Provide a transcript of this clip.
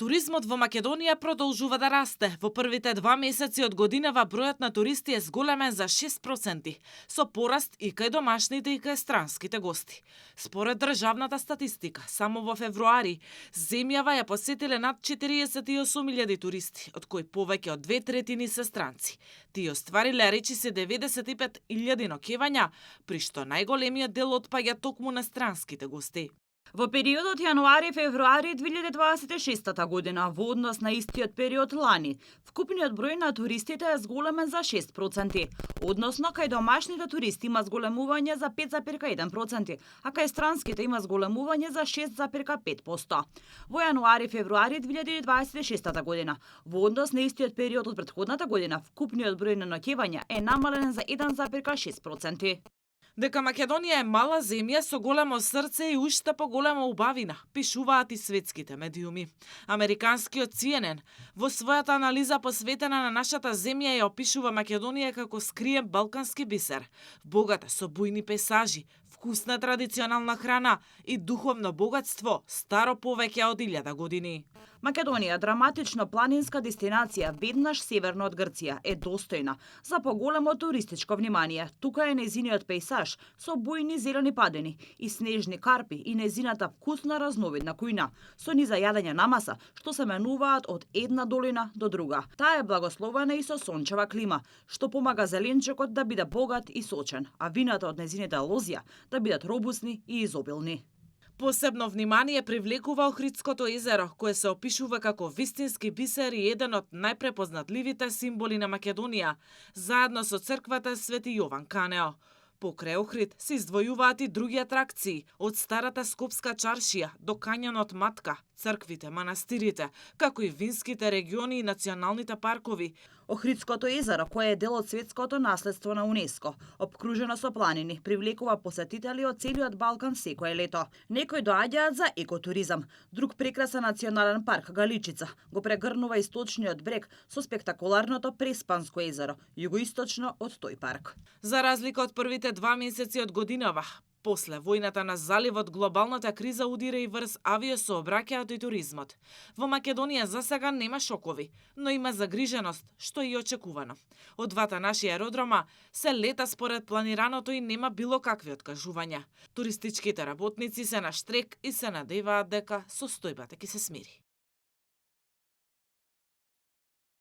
Туризмот во Македонија продолжува да расте. Во првите 2 месеци од годинава бројот на туристи е зголемен за 6%, со пораст и кај домашните и кај странските гости. Според државната статистика, само во февруари земјава ја посетиле над 48.000 туристи, од кои повеќе од 2/3 се странци. Тие оствариле речиси 95.000 ноќевања, при што најголемиот дел отпаѓа токму на странските гости. Во периодот јануари-февруари 2026 година, во однос на истиот период лани, вкупниот број на туристите е зголемен за 6%, односно кај домашните туристи има зголемување за 5,1%, а кај странските има зголемување за 6,5%. Во јануари-февруари 2026 година, во однос на истиот период од претходната година, вкупниот број на ноќевања е намален за 1,6%. Дека Македонија е мала земја со големо срце и уште поголема убавина, пишуваат и светските медиуми. Американскиот CNN во својата анализа посветена на нашата земја ја опишува Македонија како скриен балкански бисер, богата со бујни пейзажи, вкусна традиционална храна и духовно богатство старо повеќе од 1000 години. Македонија, драматично планинска дестинација, веднаш северно од Грција, е достојна за поголемо туристичко внимание. Тука е нејзиниот пейзаж со бујни зелени падини и снежни карпи и нејзината вкусна разновидна кујна, со низа јадење на маса, што се менуваат од една долина до друга. Таа е благословена и со сончева клима, што помага зеленчукот да биде богат и сочен, а вината од нејзините лозја да бидат робусни и изобилни. Посебно внимание привлекува Охридското езеро, кое се опишува како вистински бисер и еден од најпрепознатливите символи на Македонија, заедно со црквата Свети Јован Канео. Покрај Охрид се издвојуваат и други атракции, од старата Скопска чаршија до кањонот Матка, црквите, манастирите, како и винските региони и националните паркови. Охридското езеро, кое е дел од светското наследство на УНЕСКО, обкружено со планини, привлекува посетители од целиот Балкан секое лето. Некои доаѓаат за екотуризам, друг прекрасен национален парк Галичица го прегрнува источниот брег со спектакуларното Преспанско езеро, југоисточно од тој парк. За разлика од првите 2 месеци од годинава, после војната на заливот, глобалната криза удира и врз авиосообраќајот и туризмот. Во Македонија за сега нема шокови, но има загриженост, што и очекувано. Од двата наши аеродрома се лета според планираното и нема било какви откажувања. Туристичките работници се на штрек и се надеваат дека состојбата ќе се смири.